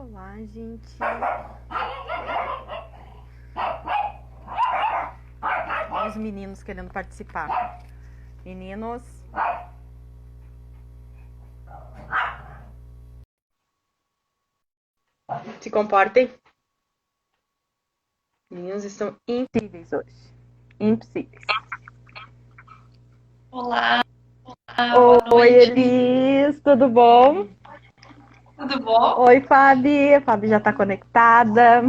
Olá, gente. Olha os meninos querendo participar. Meninos. Se comportem. Meninos estão impossíveis hoje. Impossíveis. Olá, boa Oi, noite. Elis, tudo bom? Tudo bom? Oi, Fabi. A Fabi já tá conectada.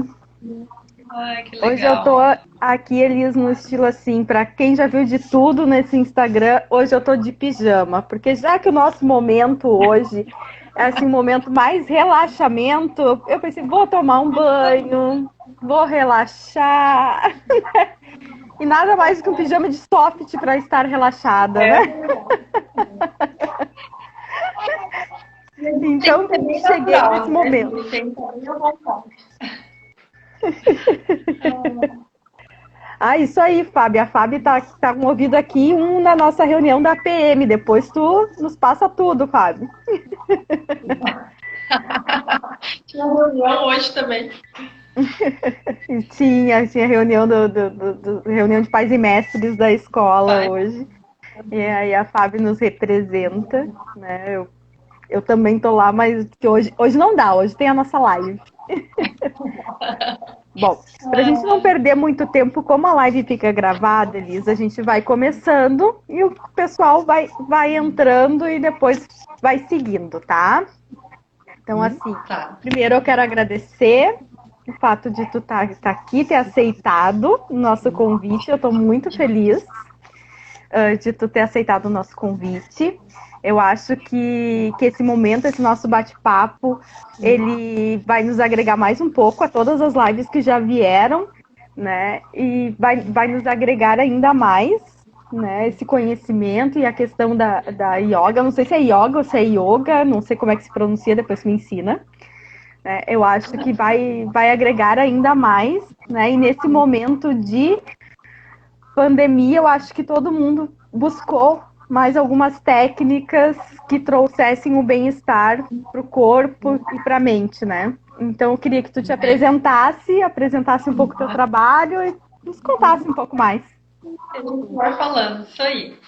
Ai, que Hoje eu tô legal. aqui, Elis, no estilo assim, pra quem já viu de tudo nesse Instagram, hoje eu tô de pijama, porque já que o nosso momento hoje é assim, um momento mais relaxamento, eu pensei, vou tomar um banho, vou relaxar. E nada mais do que um pijama de soft para estar relaxada, É né? verdade. E a gente tem que Então, ser bem cheguei nesse natural, né? A momento. gente tem que estar bem à vontade. Ah, isso aí, Fábio. A Fábio tá com ouvido aqui um na nossa reunião da PM. Depois tu nos passa tudo, Fábio. Tinha reunião hoje também. E tinha reunião reunião de pais e mestres da escola Vai. hoje. E aí a Fábio nos representa, né? Eu também tô lá, mas que hoje não dá, hoje tem a nossa live. Bom, para a gente não perder muito tempo, como a live fica gravada, Elisa, a gente vai começando e o pessoal vai entrando e depois vai seguindo, tá? Então, assim, Tá. primeiro eu quero agradecer o fato de tu estar aqui, ter aceitado o nosso convite. Eu estou muito feliz de tu ter aceitado o nosso convite. Eu acho que esse momento, esse nosso bate-papo, ele vai nos agregar mais um pouco a todas as lives que já vieram, né? E vai nos agregar ainda mais, né? Esse conhecimento e a questão da yoga. Não sei se é yoga ou se é yoga, não sei como é que se pronuncia, depois me ensina. Né? Eu acho que vai agregar ainda mais, né? E nesse momento de pandemia, eu acho que todo mundo buscou mais algumas técnicas que trouxessem o bem-estar para o corpo e para a mente, né? Então, eu queria que tu te apresentasse um pouco o teu trabalho e nos contasse um pouco mais. A gente vai falando, isso aí.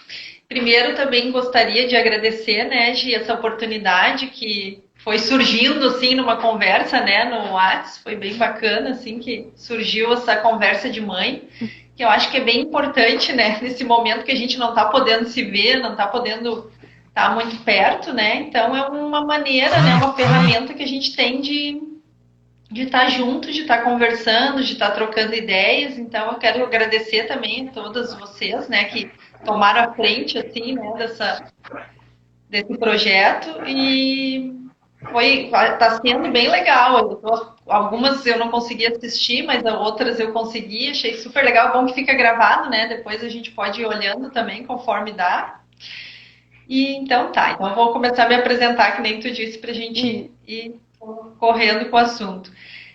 Primeiro, também gostaria de agradecer, né, Gi, essa oportunidade que foi surgindo, assim, numa conversa, né, no WhatsApp. Foi bem bacana, assim, que surgiu essa conversa de mãe, que eu acho que é bem importante, né, nesse momento que a gente não tá podendo se ver, não tá podendo estar muito perto, né, então é uma maneira, né, uma ferramenta que a gente tem de estar junto, de estar conversando, de estar trocando ideias. Então eu quero agradecer também a todas vocês, né, que tomaram a frente assim, né, desse projeto e tá sendo bem legal. Algumas eu não consegui assistir, mas outras eu consegui, achei super legal, bom que fica gravado, né? Depois a gente pode ir olhando também conforme dá. E então tá, então eu vou começar a me apresentar, que nem tu disse, pra E, gente ir correndo com o assunto.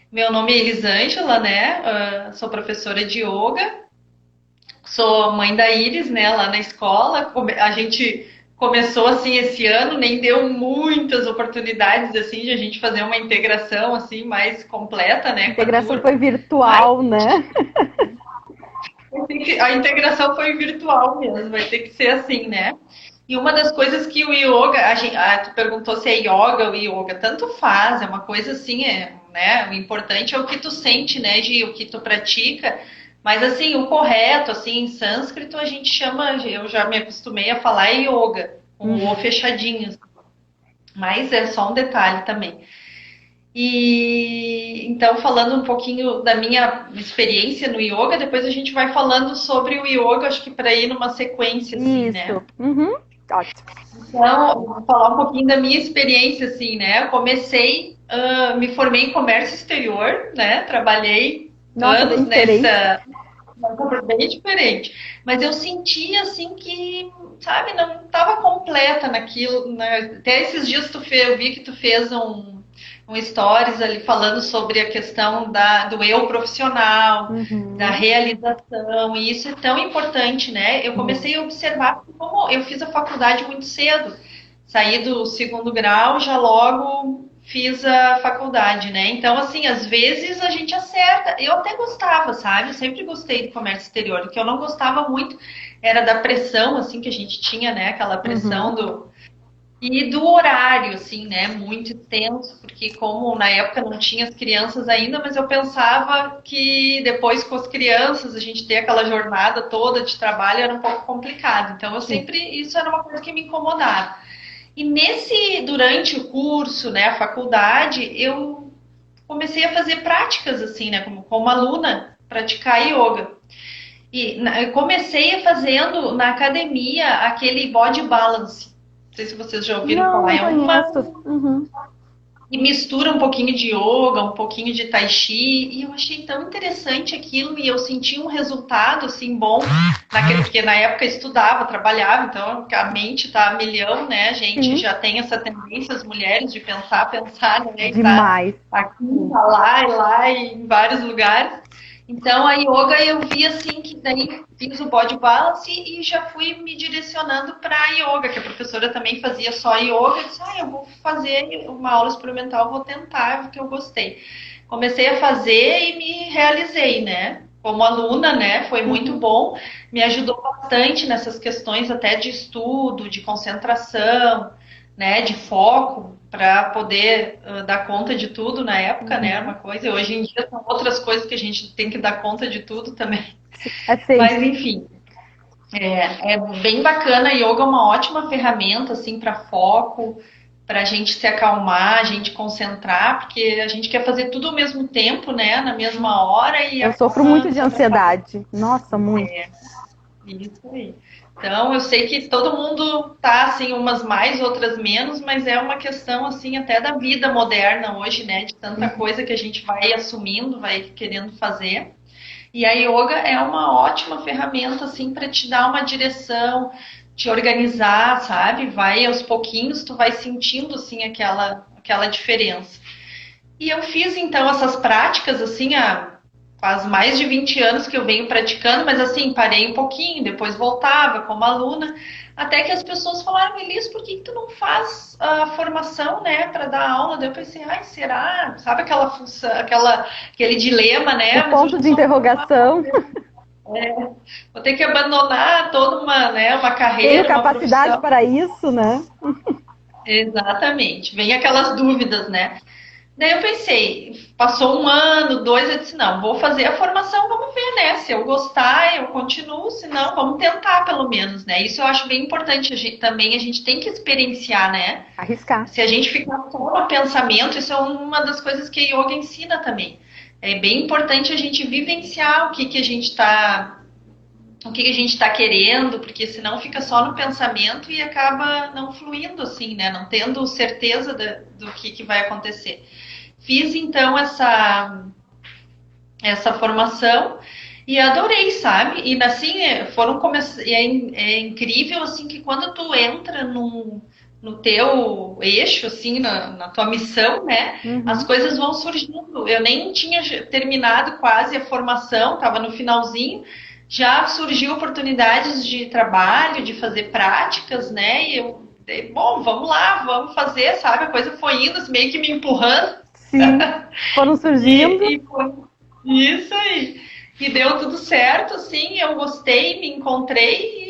Meu nome é Elisângela, né? Sou professora de yoga, sou mãe da Iris, né? Lá na escola. A gente começou assim esse ano, nem deu muitas oportunidades assim de a gente fazer uma integração assim mais completa, a né, com a integração turma. foi Mas virtual, né? a integração foi virtual mesmo, vai ter que ser assim, né? E uma das coisas que o yoga, tu perguntou se é yoga ou yoga, tanto faz, é uma coisa assim, né? O importante é o que tu sente, né, de o que tu pratica. Mas assim, o correto, assim, em sânscrito a gente chama, eu já me acostumei a falar yoga, com o O Uhum. fechadinho. Mas é só um detalhe também. E então, falando um pouquinho da minha experiência no yoga, depois a gente vai falando sobre o yoga, acho que para ir numa sequência, assim, né? Isso. Uhum. Ótimo. Então, vou falar um pouquinho da minha experiência, assim, né? Eu comecei, me formei em comércio exterior, né? Trabalhei Nossa, bem anos diferente. nessa. Bem diferente. Mas eu sentia, assim, que, sabe, não estava completa naquilo, né? Até esses dias eu vi que tu fez um stories ali falando sobre a questão do eu profissional, da Uhum. realização, e isso é tão importante, né? Eu comecei a observar como eu fiz a faculdade muito cedo, saí do segundo grau, já logo fiz a faculdade, né? Então, assim, às vezes a gente acerta. Eu até gostava, sabe? Eu sempre gostei do comércio exterior. O que eu não gostava muito era da pressão, assim, que a gente tinha, né? Aquela pressão do... E do horário, assim, né? Muito intenso, porque como na época não tinha as crianças ainda, mas eu pensava que depois com as crianças, a gente ter aquela jornada toda de trabalho era um pouco complicado. Então, eu sempre... Isso era uma coisa que me incomodava. E durante o curso, né, a faculdade, eu comecei a fazer práticas, assim, né, como aluna, praticar yoga. E eu comecei fazendo na academia aquele body balance. Não sei se vocês já ouviram falar. Não conheço. E mistura um pouquinho de yoga, um pouquinho de tai chi, e eu achei tão interessante aquilo, e eu senti um resultado, assim, bom, porque na época eu estudava, trabalhava, então a mente tá a milhão, né, a gente já tem essa tendência, as mulheres, de pensar, né, Demais. E tá aqui, tá lá, e lá, e em vários lugares. Então, a yoga eu vi assim que daí fiz o body balance e já fui me direcionando para yoga, que a professora também fazia só yoga. Eu disse, eu vou fazer uma aula experimental, vou tentar, porque eu gostei. Comecei a fazer e me realizei, né? Como aluna, né? Foi muito bom. Me ajudou bastante nessas questões até de estudo, de concentração, né? De foco, para poder dar conta de tudo na época, né? Uma coisa. Hoje em dia são outras coisas que a gente tem que dar conta de tudo também. Mas enfim, é bem bacana. Yoga é uma ótima ferramenta assim para foco, para a gente se acalmar, a gente concentrar, porque a gente quer fazer tudo ao mesmo tempo, né? Na mesma hora e eu sofro muito de ansiedade. Nossa, muito. Isso aí. Então, eu sei que todo mundo tá, assim, umas mais, outras menos, mas é uma questão, assim, até da vida moderna hoje, né? De tanta coisa que a gente vai assumindo, vai querendo fazer. E a yoga é uma ótima ferramenta, assim, para te dar uma direção, te organizar, sabe? Vai aos pouquinhos, tu vai sentindo, assim, aquela diferença. E eu fiz, então, essas práticas, assim, faz mais de 20 anos que eu venho praticando, mas assim, parei um pouquinho, depois voltava como aluna, até que as pessoas falaram, Elis, por que tu não faz a formação, né, para dar aula? Daí eu pensei, será? Sabe aquela função, aquele dilema, né? O ponto de interrogação. Vou ter que abandonar toda uma carreira, Tenho capacidade uma profissão. para isso, né? Exatamente, vem aquelas dúvidas, né? Daí eu pensei, passou 1 ano, 2, eu disse, não, vou fazer a formação, vamos ver, né? Se eu gostar, eu continuo, se não, vamos tentar pelo menos, né? Isso eu acho bem importante, também a gente tem que experienciar, né? Arriscar. Se a gente ficar só no pensamento, isso é uma das coisas que a yoga ensina também. É bem importante a gente vivenciar o que a gente está querendo, porque senão fica só no pensamento e acaba não fluindo assim, né? Não tendo certeza do que vai acontecer. Fiz então essa formação e adorei, sabe? E assim, é incrível assim que quando tu entra no teu eixo, assim, na tua missão, né? As coisas vão surgindo. Eu nem tinha terminado quase a formação, estava no finalzinho, já surgiu oportunidades de trabalho, de fazer práticas, né? E eu, bom, vamos lá, vamos fazer, sabe? A coisa foi indo, assim, meio que me empurrando. Sim, foram surgindo. E foi isso aí. E deu tudo certo, assim, eu gostei, me encontrei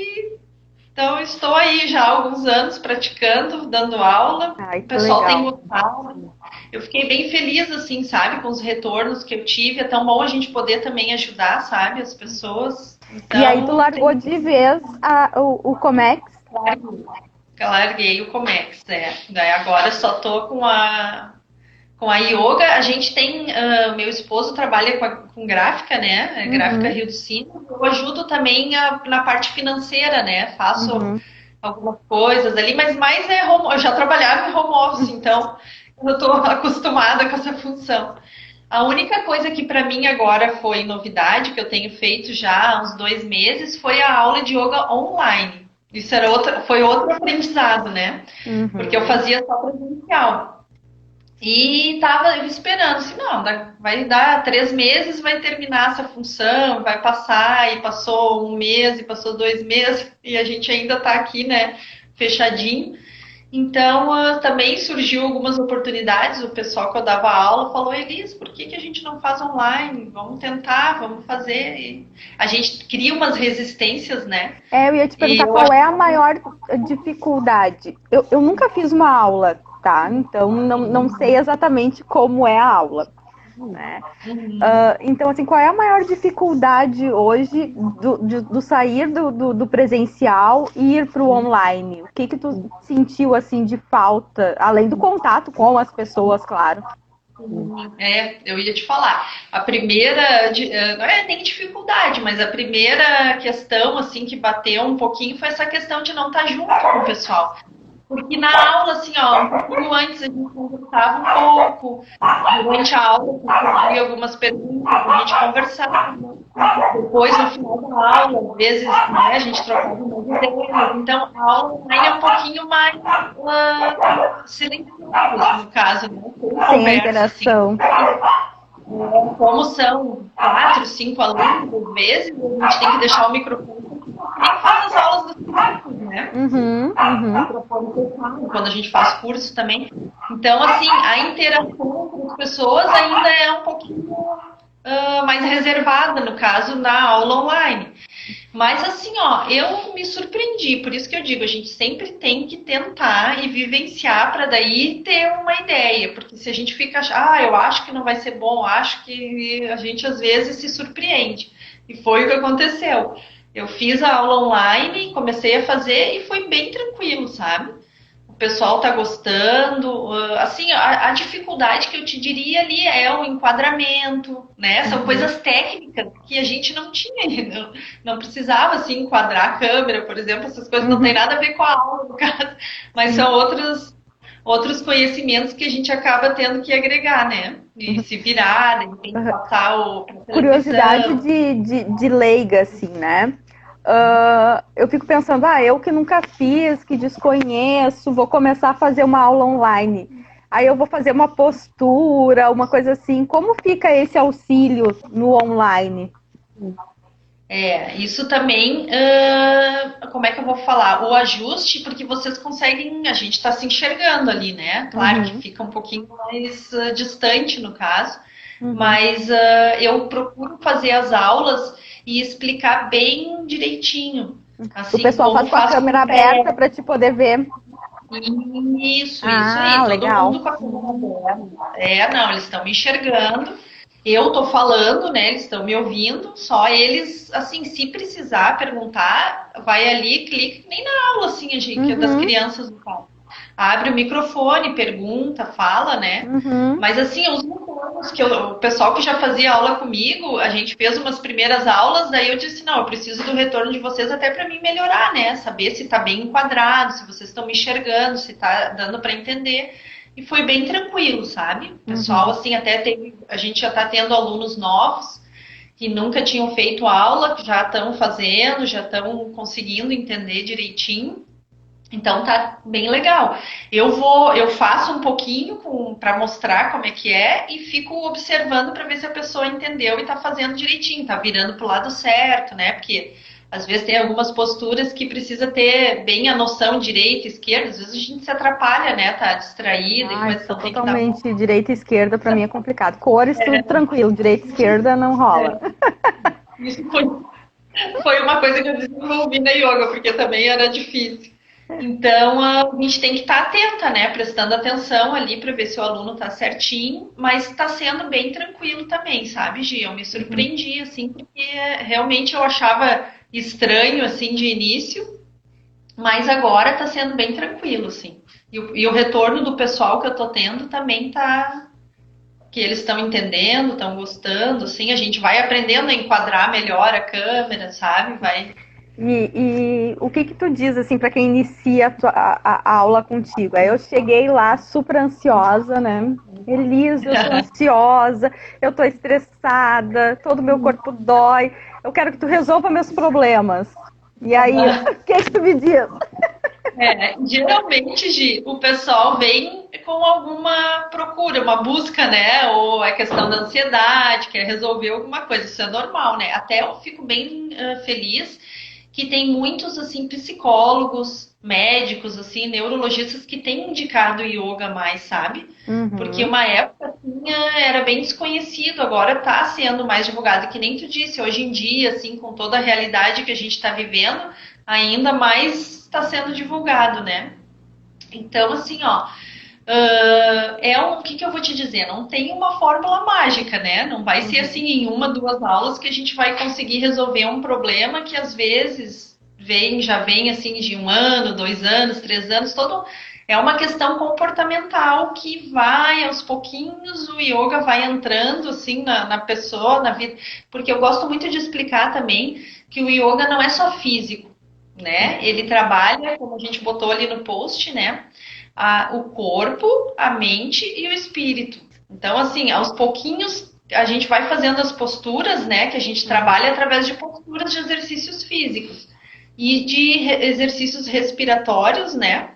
então estou aí já há alguns anos praticando, dando aula. Ai, o pessoal legal. tem gostado. Eu fiquei bem feliz, assim, sabe, com os retornos que eu tive. É tão bom a gente poder também ajudar, sabe, as pessoas. Então, e aí tu largou de vez o Comex? Larguei o Comex, Daí agora só tô com a yoga. A gente tem, meu esposo trabalha com gráfica, né? Gráfica Rio do Sino. Eu ajudo também na parte financeira, né? Faço algumas coisas ali, mas mais eu já trabalhava em home office, então eu estou acostumada com essa função. A única coisa que para mim agora foi novidade, que eu tenho feito já há uns 2 meses, foi a aula de yoga online. Isso foi outro aprendizado, né? Porque eu fazia só presencial. E tava esperando, assim, não, vai dar 3 meses, vai terminar essa função, vai passar, e passou 1 mês, e passou 2 meses, e a gente ainda tá aqui, né, fechadinho. Então, também surgiu algumas oportunidades. O pessoal que eu dava aula falou: Elis, por que a gente não faz online? Vamos tentar, vamos fazer. E a gente cria umas resistências, né? Eu ia te perguntar qual é a maior dificuldade. Eu nunca fiz uma aula, tá? Então não sei exatamente como é a aula. Né? Então, assim, qual é a maior dificuldade hoje do sair do presencial e ir para o online? O que tu sentiu, assim, de falta, além do contato com as pessoas, claro? Eu ia te falar. A primeira, não é nem dificuldade, mas a primeira questão, assim, que bateu um pouquinho foi essa questão de não estar junto com o pessoal. Porque na aula, assim, ó, um pouquinho antes a gente conversava um pouco, durante a aula eu fazia algumas perguntas, a gente conversava, depois no final da aula, às vezes, né, a gente trocava umas ideias, então a aula online é um pouquinho mais silenciosa, no caso, né, sem a interação. Assim. Como são 4, 5 alunos, às vezes, a gente tem que deixar o microfone nem faz as aulas dos cursos, né? Quando a gente faz curso também. Então, assim, a interação com as pessoas ainda é um pouquinho mais reservada, no caso, na aula online. Mas, assim, ó, eu me surpreendi. Por isso que eu digo, a gente sempre tem que tentar e vivenciar para daí ter uma ideia. Porque se a gente fica, eu acho que não vai ser bom, acho que a gente às vezes se surpreende. E foi o que aconteceu. Eu fiz a aula online, comecei a fazer e foi bem tranquilo, sabe? O pessoal tá gostando. Assim, a dificuldade que eu te diria ali é o enquadramento, né? São coisas técnicas que a gente não tinha, não precisava assim enquadrar a câmera, por exemplo, essas coisas não tem nada a ver com a aula, no caso, mas são outros conhecimentos que a gente acaba tendo que agregar, né? E se virar, de repente passar o... Curiosidade de leiga, assim, né? Eu fico pensando, eu que nunca fiz, que desconheço, vou começar a fazer uma aula online. Aí eu vou fazer uma postura, uma coisa assim. Como fica esse auxílio no online? Isso também, como é que eu vou falar? O ajuste, porque vocês conseguem, a gente está se enxergando ali, né? Claro que fica um pouquinho mais distante no caso, mas eu procuro fazer as aulas e explicar bem direitinho. Assim, o pessoal faz com a câmera aberta para te poder ver. Isso aí. Legal. Todo mundo com a câmera aberta. Não, eles estão me enxergando. Eu tô falando, né? Eles estão me ouvindo. Só eles, assim, se precisar perguntar, vai ali, clica, nem na aula, assim, a gente, das crianças do carro. Abre o microfone, pergunta, fala, né? Mas assim, os retornos que o pessoal que já fazia aula comigo, a gente fez umas primeiras aulas, daí eu disse, não, eu preciso do retorno de vocês até para mim melhorar, né? Saber se tá bem enquadrado, se vocês estão me enxergando, se tá dando para entender. E foi bem tranquilo, sabe? O pessoal, assim, até a gente já tá tendo alunos novos que nunca tinham feito aula, que já estão fazendo, já estão conseguindo entender direitinho. Então tá bem legal. Eu faço um pouquinho para mostrar como é que é e fico observando para ver se a pessoa entendeu e tá fazendo direitinho, tá virando pro lado certo, né? Porque às vezes tem algumas posturas que precisa ter bem a noção direita, esquerda, às vezes a gente se atrapalha, né? Tá distraída e coisa então totalmente que dar... direita e esquerda para mim é complicado. Cores tudo tranquilo, direita e esquerda não rola. Isso foi uma coisa que eu desenvolvi na yoga, porque também era difícil. Então, a gente tem que estar atenta, né? Prestando atenção ali para ver se o aluno está certinho, mas está sendo bem tranquilo também, sabe, Gi? Eu me surpreendi, assim, porque realmente eu achava estranho, assim, de início, mas agora está sendo bem tranquilo, assim. E o retorno do pessoal que eu tô tendo também tá... que eles estão entendendo, estão gostando, assim, a gente vai aprendendo a enquadrar melhor a câmera, sabe? Vai... E o que tu diz, assim, para quem inicia a aula contigo? Aí eu cheguei lá super ansiosa, né? Elis, eu sou ansiosa, eu tô estressada, todo meu corpo dói, eu quero que tu resolva meus problemas. E aí, o que tu me diz? Geralmente, Gi, o pessoal vem com alguma procura, uma busca, né? Ou é questão da ansiedade, quer resolver alguma coisa, isso é normal, né? Até eu fico bem feliz que tem muitos, assim, psicólogos, médicos, assim, neurologistas que têm indicado yoga mais, sabe? Porque uma época assim, era bem desconhecido, agora está sendo mais divulgado, que nem tu disse, hoje em dia, assim, com toda a realidade que a gente está vivendo, ainda mais está sendo divulgado, né? Então, assim, ó, o que eu vou te dizer? Não tem uma fórmula mágica, né? Não vai ser assim em uma, duas aulas que a gente vai conseguir resolver um problema que às vezes já vem assim de 1 ano, 2 anos, 3 anos, é uma questão comportamental que vai aos pouquinhos, o yoga vai entrando assim na pessoa, na vida, porque eu gosto muito de explicar também que o yoga não é só físico, né? Ele trabalha, como a gente botou ali no post, né? O corpo, a mente e o espírito. Então, assim, aos pouquinhos a gente vai fazendo as posturas, né? Que a gente trabalha através de posturas de exercícios físicos e de exercícios respiratórios, né?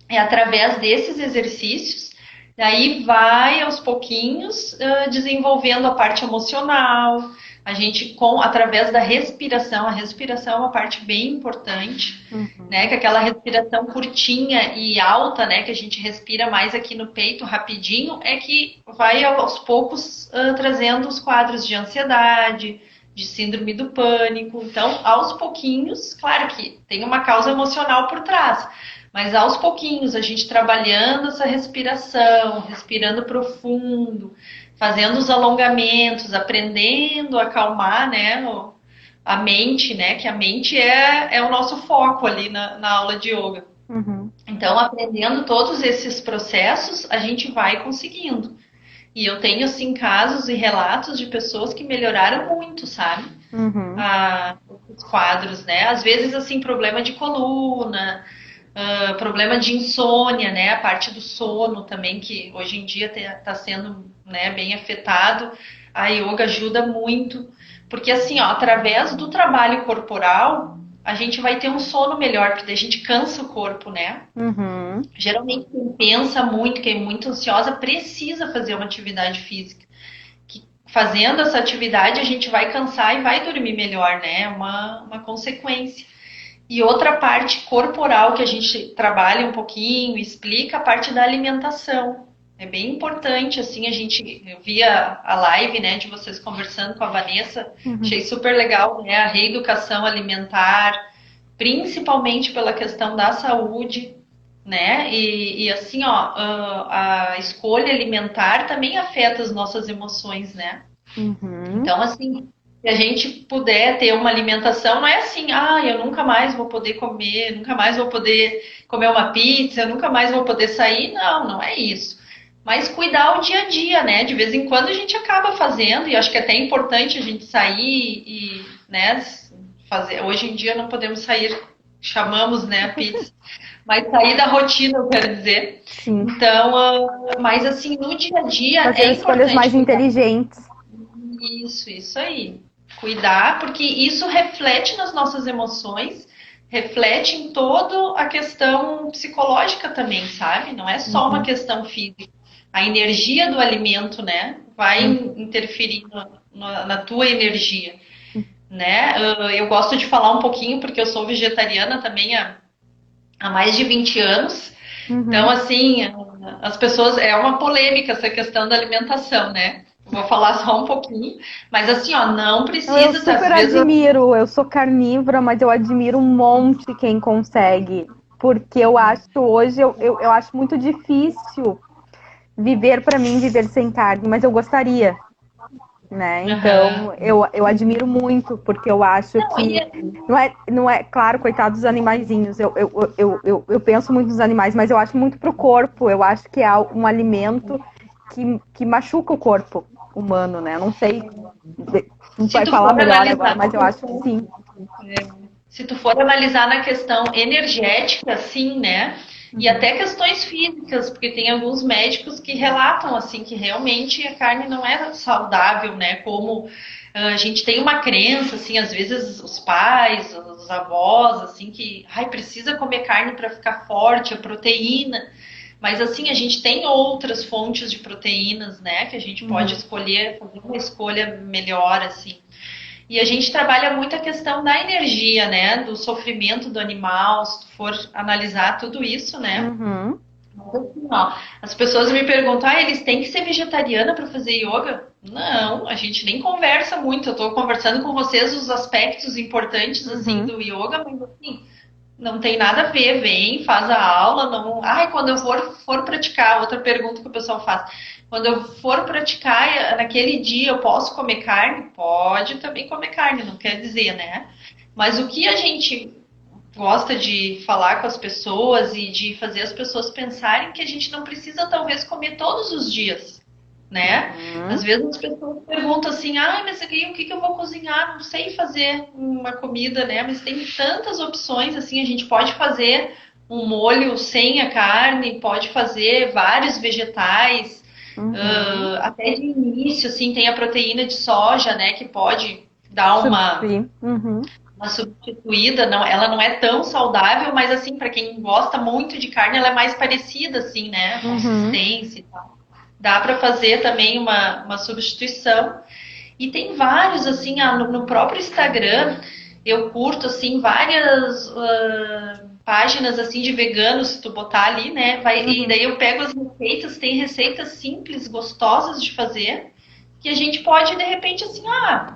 É através desses exercícios, daí vai aos pouquinhos desenvolvendo a parte emocional. A gente, através da respiração, a respiração é uma parte bem importante, né? Que aquela respiração curtinha e alta, né? Que a gente respira mais aqui no peito rapidinho, é que vai aos poucos trazendo os quadros de ansiedade, de síndrome do pânico. Então, aos pouquinhos, claro que tem uma causa emocional por trás, mas aos pouquinhos, a gente trabalhando essa respiração, respirando profundo, fazendo os alongamentos, aprendendo a acalmar, né, a mente, né, que a mente é o nosso foco ali na aula de yoga. Então, aprendendo todos esses processos, a gente vai conseguindo. E eu tenho, assim, casos e relatos de pessoas que melhoraram muito, sabe? Os quadros, né? Às vezes, assim, problema de coluna, problema de insônia, né? A parte do sono também, que hoje em dia está sendo, né, bem afetado. A yoga ajuda muito. Porque, assim, ó, através do trabalho corporal, a gente vai ter um sono melhor, porque a gente cansa o corpo, né? Geralmente quem pensa muito, quem é muito ansiosa, precisa fazer uma atividade física. Que, fazendo essa atividade, a gente vai cansar e vai dormir melhor, né? É uma consequência. E outra parte corporal que a gente trabalha um pouquinho, explica a parte da alimentação. É bem importante, assim, eu vi a live, né, de vocês conversando com a Vanessa, achei super legal, né, a reeducação alimentar, principalmente pela questão da saúde, né, e assim, ó, a escolha alimentar também afeta as nossas emoções, né. Então, assim, se a gente puder ter uma alimentação, não é assim, eu nunca mais vou poder comer, nunca mais vou poder comer uma pizza, eu nunca mais vou poder sair, não é isso. Mas cuidar o dia a dia, né? De vez em quando a gente acaba fazendo, e acho que é até importante a gente sair e, né, fazer. Hoje em dia não podemos sair, chamamos, né, a pizza, mas sair da rotina, eu quero dizer. Sim. Então, mas assim, no dia a dia fazer é escolhas mais inteligentes. Isso aí. Cuidar, porque isso reflete nas nossas emoções, reflete em toda a questão psicológica também, sabe? Não é só uma questão física. A energia do alimento, né, vai interferir na tua energia, né? Eu gosto de falar um pouquinho, porque eu sou vegetariana também há mais de 20 anos. Então, assim, as pessoas... É uma polêmica essa questão da alimentação, né? Vou falar só um pouquinho, mas assim, ó, não precisa... Eu super admiro, eu sou carnívora, mas eu admiro um monte quem consegue, porque eu acho hoje, eu acho muito difícil viver sem carne, mas eu gostaria, né? Então, eu admiro muito, porque eu acho que não é claro, coitados dos animaizinhos, eu penso muito nos animais, mas eu acho muito pro corpo, eu acho que é um alimento que machuca o corpo humano, né? Não sei, não vai falar melhor agora, mas eu acho que sim. Se tu for analisar na questão energética, sim, né? E até questões físicas, porque tem alguns médicos que relatam, assim, que realmente a carne não é saudável, né? Como a gente tem uma crença, assim, às vezes os pais, os avós, assim, que precisa comer carne para ficar forte, a proteína. Mas, assim, a gente tem outras fontes de proteínas, né? Que a gente pode escolher, fazer uma escolha melhor, assim. E a gente trabalha muito a questão da energia, né? Do sofrimento do animal, se tu for analisar tudo isso, né? Uhum. Assim, ó, as pessoas me perguntam, eles têm que ser vegetariana para fazer yoga? Não, a gente nem conversa muito. Eu estou conversando com vocês os aspectos importantes assim do yoga, mas assim, não tem nada a ver. Vem, faz a aula, não. Quando eu for praticar, outra pergunta que o pessoal faz. Quando eu for praticar naquele dia, eu posso comer carne? Pode também comer carne, não quer dizer, né? Mas o que a gente gosta de falar com as pessoas e de fazer as pessoas pensarem que a gente não precisa talvez comer todos os dias, né? Às vezes as pessoas perguntam assim, mas aqui, o que eu vou cozinhar? Não sei fazer uma comida, né? Mas tem tantas opções, assim, a gente pode fazer um molho sem a carne, pode fazer vários vegetais, até de início, assim, tem a proteína de soja, né? Que pode dar uma substituída, não, ela não é tão saudável, mas assim, para quem gosta muito de carne, ela é mais parecida, assim, né? Consistência e tal. Dá para fazer também uma substituição. E tem vários, assim, no próprio Instagram, eu curto, assim, várias páginas, assim, de veganos, se tu botar ali, né? E daí eu pego as receitas, tem receitas simples, gostosas de fazer, que a gente pode, de repente, assim,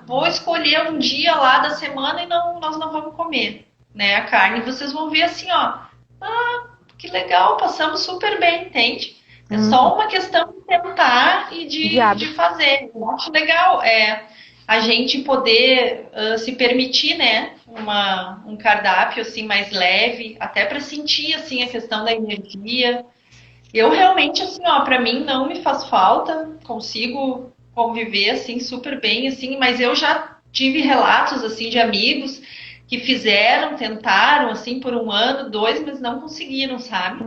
vou escolher um dia lá da semana e nós não vamos comer, né, a carne. E vocês vão ver assim, que legal, passamos super bem, entende? É só uma questão de tentar e de fazer. Eu acho legal a gente poder se permitir, né, um cardápio assim mais leve, até para sentir assim a questão da energia. Eu realmente, assim, para mim não me faz falta, consigo conviver, assim, super bem, assim, mas eu já tive relatos, assim, de amigos que fizeram, tentaram, assim, por 1 ano, 2, mas não conseguiram, sabe?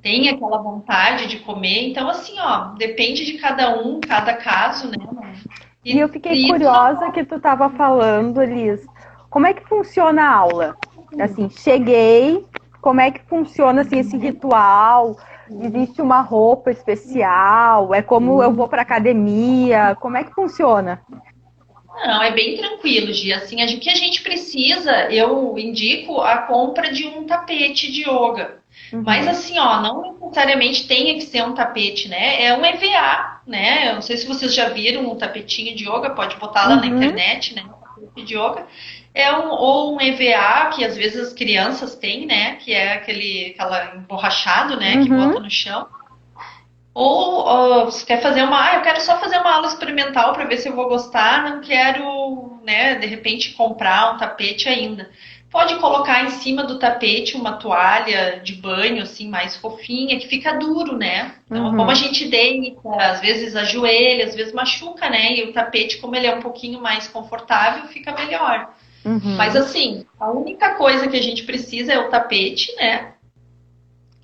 Tem aquela vontade de comer, então, assim, depende de cada um, cada caso, né? E eu fiquei curiosa que tu estava falando, Liz, como é que funciona a aula? Assim, cheguei, como é que funciona, assim, esse ritual? Existe uma roupa especial? É como eu vou para academia? Como é que funciona? Não, é bem tranquilo, Gia. Assim, o que a gente precisa, eu indico a compra de um tapete de yoga. Mas assim, não necessariamente tem que ser um tapete, né? É um EVA, né? Eu não sei se vocês já viram um tapetinho de yoga, pode botar lá na internet, né? Tapete de yoga. Ou um EVA, que às vezes as crianças têm, né? Que é aquela emborrachado, né? Que bota no chão. Ou você quer fazer eu quero só fazer uma aula experimental para ver se eu vou gostar, não quero, né, de repente comprar um tapete ainda. Pode colocar em cima do tapete uma toalha de banho, assim, mais fofinha, que fica duro, né? Então, como a gente deita, às vezes ajoelha, às vezes machuca, né? E o tapete, como ele é um pouquinho mais confortável, fica melhor. Mas, assim, a única coisa que a gente precisa é o tapete, né?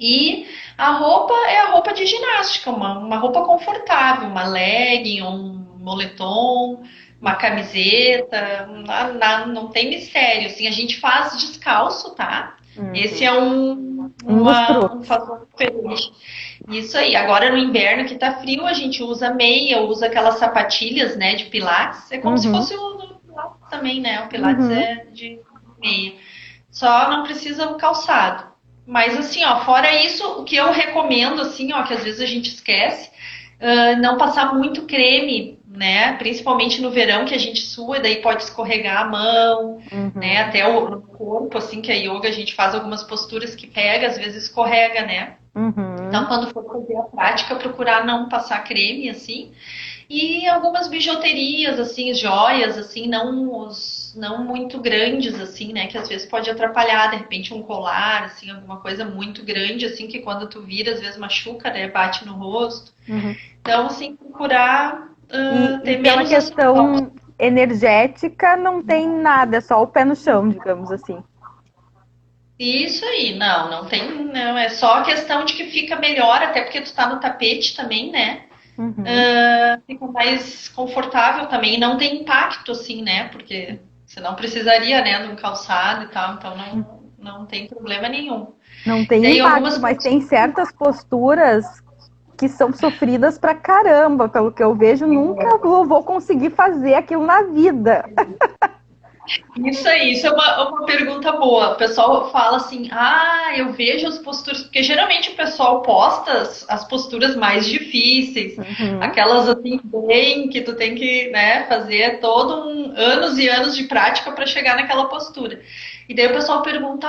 E a roupa é a roupa de ginástica, uma roupa confortável, uma legging, um moletom, uma camiseta, não tem mistério, assim, a gente faz descalço, tá? Esse é um fator diferente. Isso aí, agora no inverno que tá frio, a gente usa meia, usa aquelas sapatilhas, né, de pilates, é como se fosse o pilates também, né, o pilates é de meia, só não precisa o calçado. Mas assim, fora isso, o que eu recomendo, assim, que às vezes a gente esquece, não passar muito creme, né? Principalmente no verão que a gente sua, daí pode escorregar a mão, né? Até o corpo, assim, que a yoga a gente faz algumas posturas que pega, às vezes escorrega, né? Então, quando for fazer a prática, procurar não passar creme, assim. E algumas bijuterias, assim, joias, assim, não muito grandes, assim, né? Que às vezes pode atrapalhar, de repente um colar, assim, alguma coisa muito grande, assim, que quando tu vira, às vezes machuca, né? Bate no rosto. Então, assim, procurar ter pela menos questão energética, não tem nada, é só o pé no chão, digamos assim. Isso aí, não tem, não, é só a questão de que fica melhor, até porque tu tá no tapete também, né? Fica mais confortável também, não tem impacto, assim, né? Porque você não precisaria, né, de um calçado e tal, então não tem problema nenhum. Não tem impacto, mas tem certas posturas que são sofridas pra caramba, pelo que eu vejo, nunca vou conseguir fazer aquilo na vida. Isso aí, isso é uma pergunta boa. O pessoal fala assim, eu vejo as posturas, porque geralmente o pessoal posta as posturas mais difíceis, Uhum. aquelas assim, bem que tu tem que, né, fazer anos e anos de prática para chegar naquela postura. E daí o pessoal pergunta,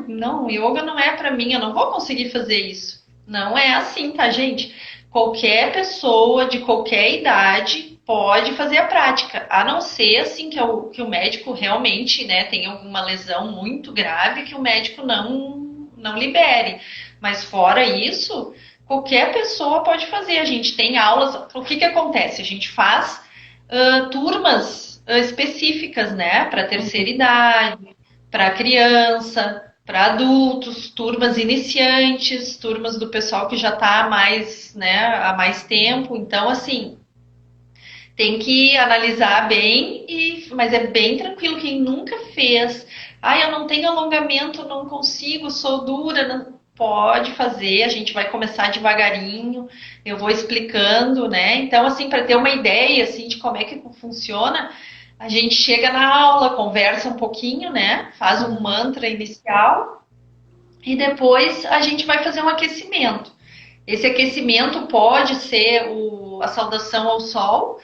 não, yoga não é para mim, eu não vou conseguir fazer isso. Não é assim, tá, gente? Qualquer pessoa de qualquer idade pode fazer a prática, a não ser assim que o médico realmente, né, tenha alguma lesão muito grave que o médico não libere. Mas fora isso, qualquer pessoa pode fazer. A gente tem aulas. O que acontece? A gente faz turmas específicas, né, para terceira Uhum. idade, para criança, para adultos, turmas iniciantes, turmas do pessoal que já está mais, né, há mais tempo. Então, assim, tem que analisar bem, mas é bem tranquilo. Quem nunca fez, eu não tenho alongamento, não consigo, sou dura, não, pode fazer. A gente vai começar devagarinho, eu vou explicando, né? Então, assim, para ter uma ideia assim de como é que funciona, a gente chega na aula, conversa um pouquinho, né? Faz um Uhum. mantra inicial e depois a gente vai fazer um aquecimento. Esse aquecimento pode ser a saudação ao sol,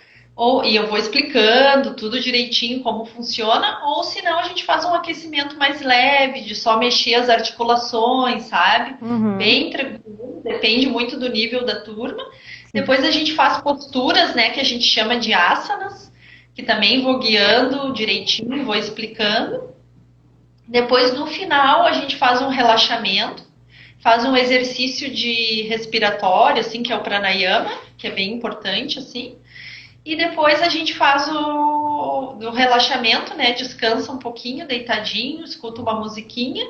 e eu vou explicando tudo direitinho como funciona, ou se não, a gente faz um aquecimento mais leve, de só mexer as articulações, sabe? Uhum. Bem tranquilo, depende muito do nível da turma. Sim. Depois a gente faz posturas, né, que a gente chama de asanas, que também vou guiando direitinho, vou explicando. Depois, no final, a gente faz um relaxamento, faz um exercício de respiratório, assim, que é o pranayama, que é bem importante, assim. E depois a gente faz o relaxamento, né? Descansa um pouquinho, deitadinho, escuta uma musiquinha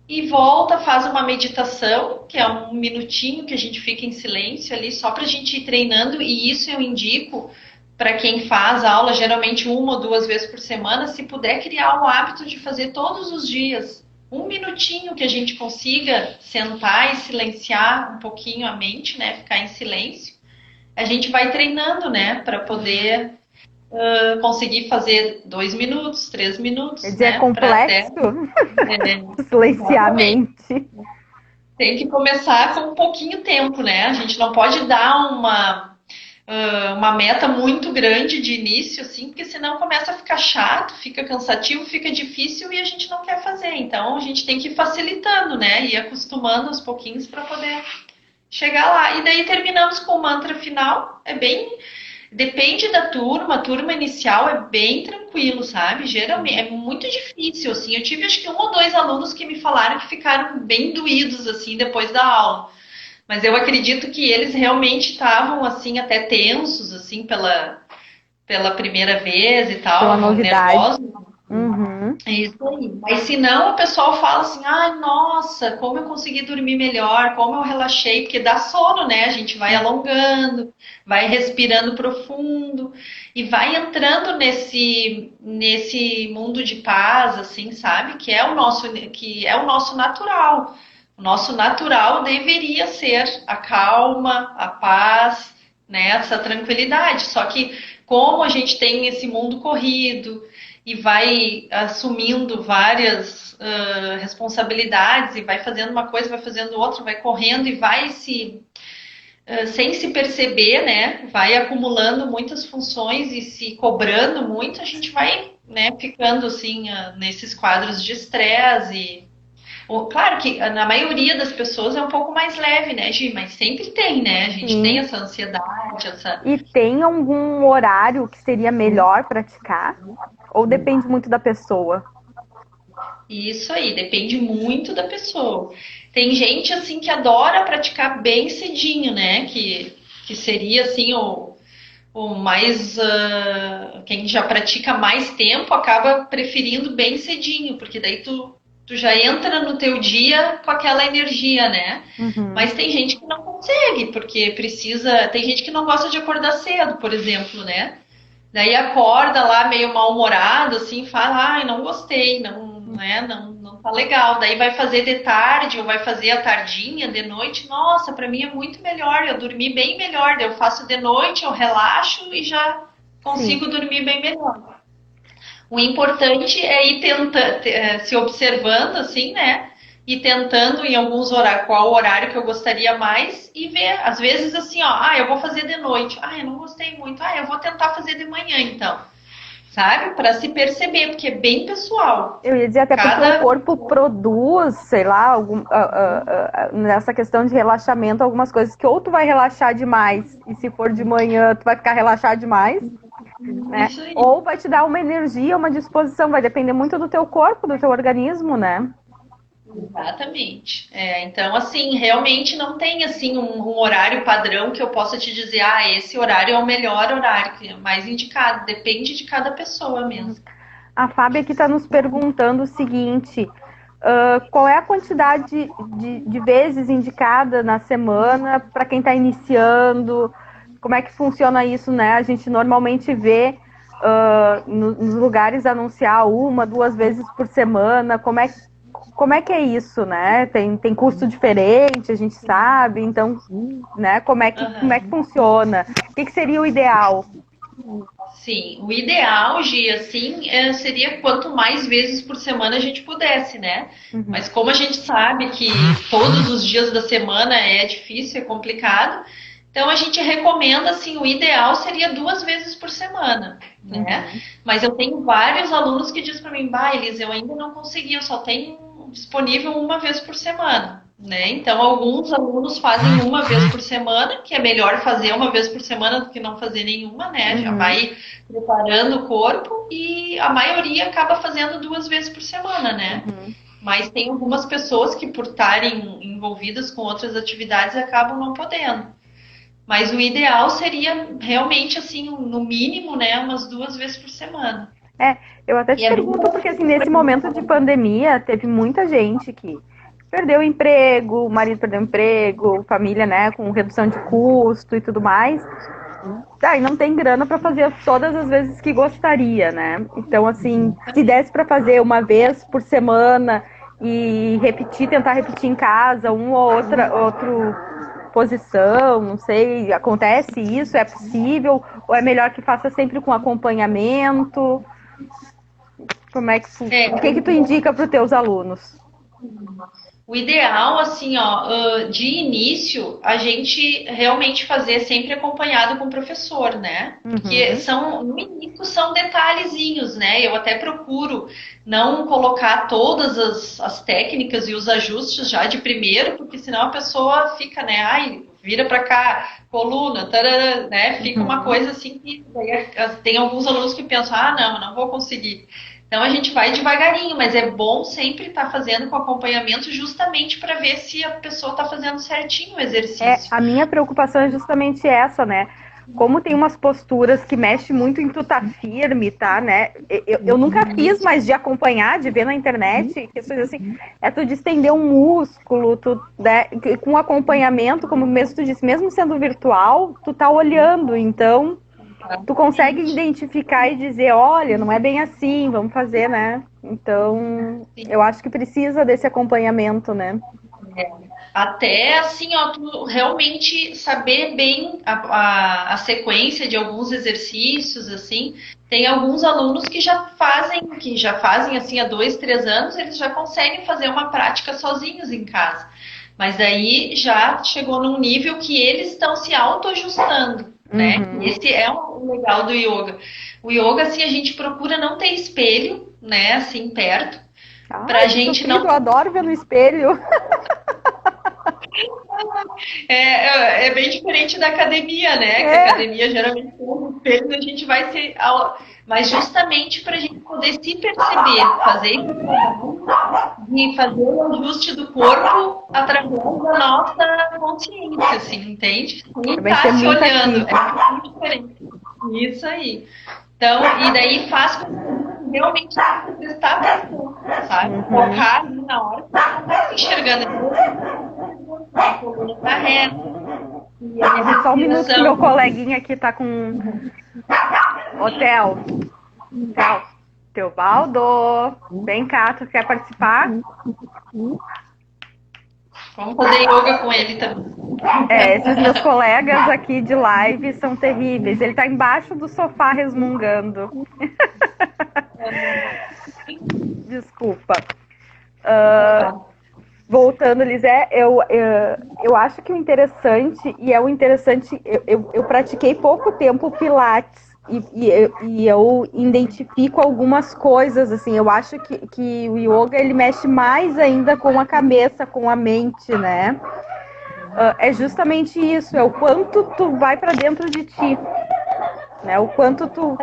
e volta, faz uma meditação, que é um minutinho que a gente fica em silêncio ali, só para a gente ir treinando. E isso eu indico para quem faz aula, geralmente 1 ou 2 vezes por semana, se puder criar o hábito de fazer todos os dias. Um minutinho que a gente consiga sentar e silenciar um pouquinho a mente, né? Ficar em silêncio. A gente vai treinando, né? Para poder conseguir fazer 2 minutos, três Quer minutos, dizer, é né? Para até. complexo silenciar a Exatamente. mente. Tem que começar com um pouquinho tempo, né? A gente não pode dar uma meta muito grande de início, assim, porque senão começa a ficar chato, fica cansativo, fica difícil e a gente não quer fazer. Então a gente tem que ir facilitando, né? Ir acostumando aos pouquinhos para poder chegar lá. E daí terminamos com o mantra final. É bem. Depende da turma, a turma inicial é bem tranquilo, sabe? Geralmente é muito difícil, assim. Eu tive acho que 1 ou 2 alunos que me falaram que ficaram bem doídos, assim, depois da aula. Mas eu acredito que eles realmente estavam, assim, até tensos, assim, pela primeira vez e tal, Pela estavam novidade. nervosos. Uhum. É isso aí. Mas se não, o pessoal fala assim: nossa, como eu consegui dormir melhor, como eu relaxei, porque dá sono, né? A gente vai Sim. alongando, vai respirando profundo e vai entrando nesse mundo de paz, assim, sabe? Que é o nosso natural. O nosso natural deveria ser a calma, a paz, né? Essa tranquilidade. Só que como a gente tem esse mundo corrido, e vai assumindo várias responsabilidades e vai fazendo uma coisa, vai fazendo outra, vai correndo e vai sem se perceber, né? Vai acumulando muitas funções e se cobrando muito, a gente vai, né, ficando assim nesses quadros de estresse. Claro que na maioria das pessoas é um pouco mais leve, né, Gi? Mas sempre tem, né? A gente tem Sim. essa ansiedade, essa. E tem algum horário que seria melhor praticar? Ou depende muito da pessoa? Isso aí, depende muito da pessoa. Tem gente assim que adora praticar bem cedinho, né? Que seria assim o mais. Quem já pratica mais tempo acaba preferindo bem cedinho, porque daí tu já entra no teu dia com aquela energia, né? Uhum. Mas tem gente que não consegue, porque precisa. Tem gente que não gosta de acordar cedo, por exemplo, né? Daí acorda lá meio mal-humorado, assim, fala, não gostei, não, né, não tá legal. Daí vai fazer de tarde ou vai fazer a tardinha, de noite. Nossa, pra mim é muito melhor, eu dormi bem melhor. Daí eu faço de noite, eu relaxo e já Sim. consigo dormir bem melhor. O importante é ir tentando, se observando, assim, né? E tentando em alguns horários, qual horário que eu gostaria mais e ver, às vezes assim, ó, eu vou fazer de noite, eu não gostei muito, eu vou tentar fazer de manhã então, sabe? Para se perceber, porque é bem pessoal. Eu ia dizer até porque o corpo produz, sei lá, nessa questão de relaxamento, algumas coisas que ou tu vai relaxar demais, e se for de manhã tu vai ficar relaxado demais, né? Ou vai te dar uma energia, uma disposição, vai depender muito do teu corpo, do teu organismo, né? Exatamente. Então, assim, realmente não tem assim um horário padrão que eu possa te dizer, esse horário é o melhor horário, que é mais indicado. Depende de cada pessoa mesmo. A Fábia aqui está nos perguntando o seguinte: qual é a quantidade de vezes indicada na semana para quem está iniciando? Como é que funciona isso, né? A gente normalmente vê nos lugares anunciar 1, 2 vezes por semana. Como é que é isso, né? Tem custo diferente, a gente sabe, então, né? Como é que funciona? O que seria o ideal? Sim, o ideal, Gi, assim, seria quanto mais vezes por semana a gente pudesse, né? Mas como a gente sabe que todos os dias da semana é difícil, é complicado, então a gente recomenda, assim, o ideal seria 2 vezes por semana, né? Mas eu tenho vários alunos que dizem para mim, Elis, eu ainda não consegui, eu só tenho disponível 1 vez por semana, né? Então, alguns alunos fazem 1 vez por semana, que é melhor fazer 1 vez por semana do que não fazer nenhuma, né? Já vai preparando o corpo e a maioria acaba fazendo 2 vezes por semana, né? Mas tem algumas pessoas que, por estarem envolvidas com outras atividades, acabam não podendo. Mas o ideal seria realmente, assim, no mínimo, né, umas 2 vezes por semana. Eu até te pergunto, porque assim, nesse momento de pandemia, teve muita gente que perdeu o emprego, o marido perdeu o emprego, família, né, com redução de custo e tudo mais. E não tem grana para fazer todas as vezes que gostaria, né? Então, assim, se desse para fazer 1 vez por semana e tentar repetir em casa, outra posição, não sei, acontece isso? É possível? Ou é melhor que faça sempre com acompanhamento? Como é que o que tu indica para os teus alunos? O ideal, assim, de início, a gente realmente fazer sempre acompanhado com o professor, né? Porque no início são detalhezinhos, né? Eu até procuro não colocar todas as técnicas e os ajustes já de primeiro, porque senão a pessoa fica, né? Vira para cá, coluna, tarará, né? Fica uma coisa assim que tem alguns alunos que pensam, não vou conseguir. Então a gente vai devagarinho, mas é bom sempre estar fazendo com acompanhamento justamente para ver se a pessoa está fazendo certinho o exercício. A minha preocupação é justamente essa, né? Como tem umas posturas que mexem muito em tu tá firme, tá, né? Eu nunca fiz, mas de acompanhar, de ver na internet, questões assim, tu distender um músculo, né, com acompanhamento, como mesmo tu disse, mesmo sendo virtual, tu tá olhando, então tu consegue identificar e dizer, olha, não é bem assim, vamos fazer, né? Então, eu acho que precisa desse acompanhamento, né? Até assim, tu realmente saber bem a sequência de alguns exercícios, assim. Tem alguns alunos que já fazem assim há 2, 3 anos, eles já conseguem fazer uma prática sozinhos em casa. Mas daí já chegou num nível que eles estão se autoajustando, né? Esse é o legal do yoga. O yoga, assim, a gente procura não ter espelho, né, assim, perto. Pra gente não... Eu adoro ver no espelho. É bem diferente da academia, né? Que a academia geralmente tem um espelho, a gente vai ser... Mas justamente para a gente poder se perceber, fazer o ajuste do corpo através da nossa consciência, assim, entende? E tá se olhando. É muito diferente. Isso aí. Então, e daí faz com que realmente prestar atenção, sabe? Focar ali na hora que você está se enxergando. A coluna tá reta. Só um minuto que meu coleguinha aqui tá com... Hotel. Teobaldo, vem cá, tu quer participar? Vamos fazer yoga com ele também. Esses meus colegas aqui de live são terríveis. Ele tá embaixo do sofá resmungando. Desculpa. Voltando, Lisé, eu acho que o interessante, eu pratiquei pouco tempo Pilates e eu identifico algumas coisas, assim, eu acho que o yoga, ele mexe mais ainda com a cabeça, com a mente, né? É justamente isso, é o quanto tu vai para dentro de ti, né? O quanto tu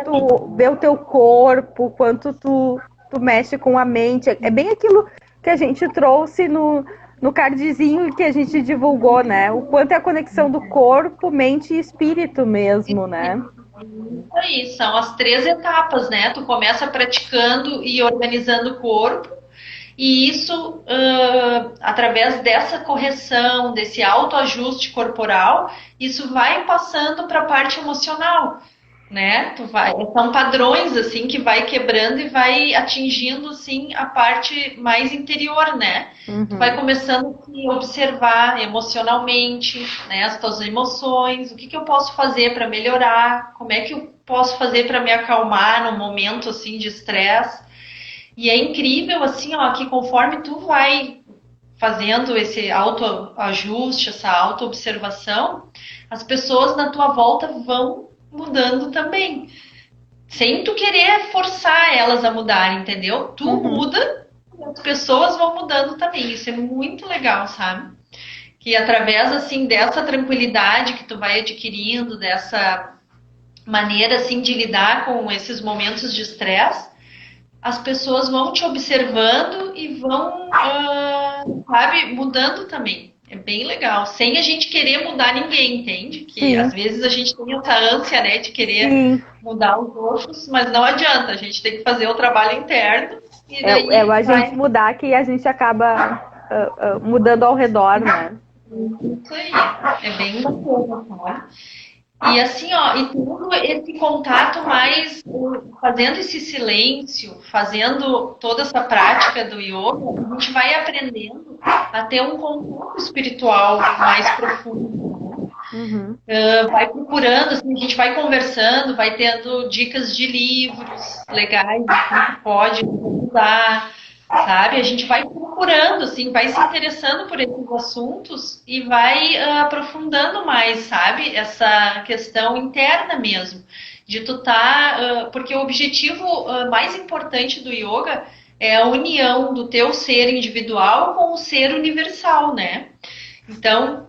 vê o teu corpo, o quanto tu mexe com a mente. É bem aquilo que a gente trouxe no cardzinho que a gente divulgou, né? O quanto é a conexão do corpo, mente e espírito mesmo, né? Isso aí, são as 3 etapas, né? Tu começa praticando e organizando o corpo, e isso, através dessa correção, desse autoajuste corporal, isso vai passando para a parte emocional, né? São padrões assim que vai quebrando e vai atingindo assim a parte mais interior, né? Uhum. Tu vai começando a se observar emocionalmente, né? As tuas emoções, o que eu posso fazer para melhorar, como é que eu posso fazer para me acalmar num momento assim de estresse. E é incrível assim, ó, que conforme tu vai fazendo esse autoajuste, essa autoobservação, as pessoas na tua volta vão mudando também. Sem tu querer forçar elas a mudar, entendeu? Tu muda, as pessoas vão mudando também. Isso é muito legal, sabe? Que através, assim, dessa tranquilidade que tu vai adquirindo, dessa maneira, assim, de lidar com esses momentos de estresse, as pessoas vão te observando e vão, sabe, mudando também. É bem legal, sem a gente querer mudar ninguém, entende? Que Sim. às vezes a gente tem essa ânsia, né, de querer mudar os outros, mas não adianta, a gente tem que fazer o trabalho interno e daí a gente mudar que a gente acaba mudando ao redor, né? Isso aí, é bem bacana, tá? E assim, ó, e tendo esse contato mais, fazendo esse silêncio, fazendo toda essa prática do yoga, a gente vai aprendendo a ter um contato espiritual mais profundo. Uhum. Vai procurando, assim, a gente vai conversando, vai tendo dicas de livros legais, assim, que pode usar, sabe? A gente vai procurando, assim, vai se interessando por esses assuntos e vai aprofundando mais, sabe? Essa questão interna mesmo, de tu porque o objetivo mais importante do yoga é a união do teu ser individual com o ser universal, né? Então,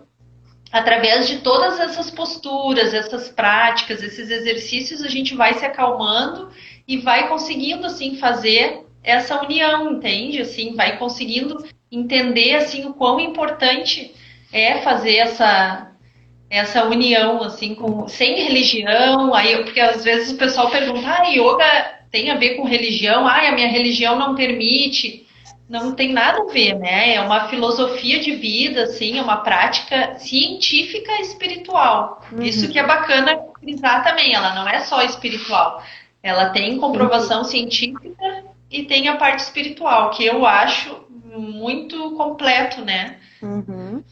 através de todas essas posturas, essas práticas, esses exercícios, a gente vai se acalmando e vai conseguindo, assim, fazer essa união, entende? Assim, vai conseguindo entender, assim, o quão importante é fazer essa união, assim, sem religião. Aí, porque às vezes o pessoal pergunta, yoga tem a ver com religião? A minha religião não permite. Não tem nada a ver, né? É uma filosofia de vida, assim, é uma prática científica e espiritual. Uhum. Isso que é bacana frisar também, ela não é só espiritual. Ela tem comprovação científica e tem a parte espiritual, que eu acho muito completo, né? Uhum.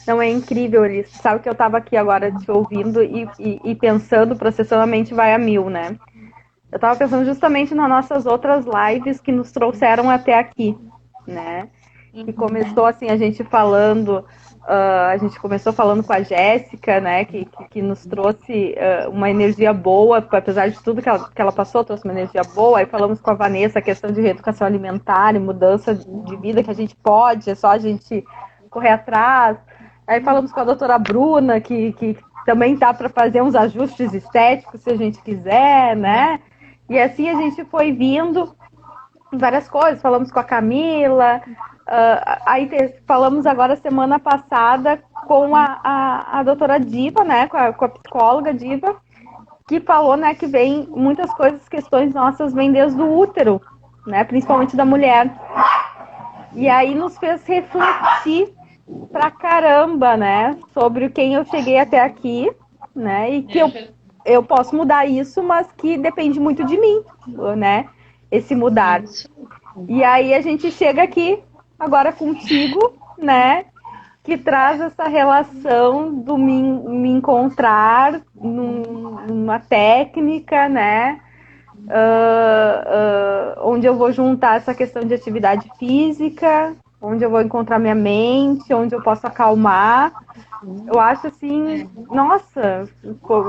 Não, é incrível, Liz. Sabe que eu tava aqui agora te ouvindo e pensando, processando, a mente vai a mil, né? Eu tava pensando justamente nas nossas outras lives que nos trouxeram até aqui, né? Que começou assim, a gente começou falando com a Jéssica, né? Que nos trouxe uma energia boa, apesar de tudo que ela passou, trouxe uma energia boa. Aí falamos com a Vanessa a questão de reeducação alimentar e mudança de vida que a gente pode, é só a gente correr atrás. Aí falamos com a doutora Bruna, que também dá para fazer uns ajustes estéticos se a gente quiser, né? E assim a gente foi vindo em várias coisas. Falamos com a Camila, aí falamos agora semana passada com a doutora Diva, né? Com a psicóloga Diva, que falou, né, que vem muitas coisas, questões nossas vêm desde o útero, né? Principalmente da mulher. E aí nos fez refletir pra caramba, né? Sobre quem eu cheguei até aqui, né? E que eu posso mudar isso, mas que depende muito de mim, né? Esse mudar. E aí a gente chega aqui agora contigo, né? Que traz essa relação do me encontrar numa técnica, né? onde eu vou juntar essa questão de atividade física, onde eu vou encontrar minha mente, onde eu posso acalmar. Eu acho assim, nossa,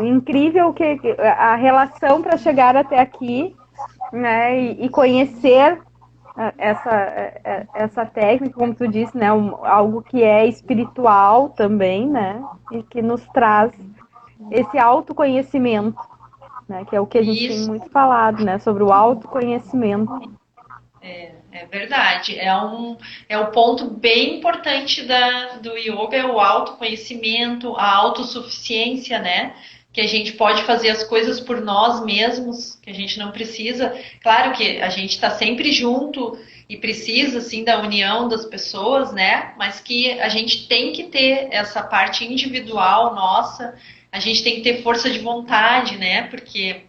incrível que a relação para chegar até aqui, né, e conhecer essa técnica, como tu disse, né, algo que é espiritual também, né, e que nos traz esse autoconhecimento, né, que é o que a gente tem muito falado, né, sobre o autoconhecimento. É verdade. É um ponto bem importante do yoga, é o autoconhecimento, a autossuficiência, né? Que a gente pode fazer as coisas por nós mesmos, que a gente não precisa. Claro que a gente está sempre junto e precisa, assim, da união das pessoas, né? Mas que a gente tem que ter essa parte individual nossa, a gente tem que ter força de vontade, né? Porque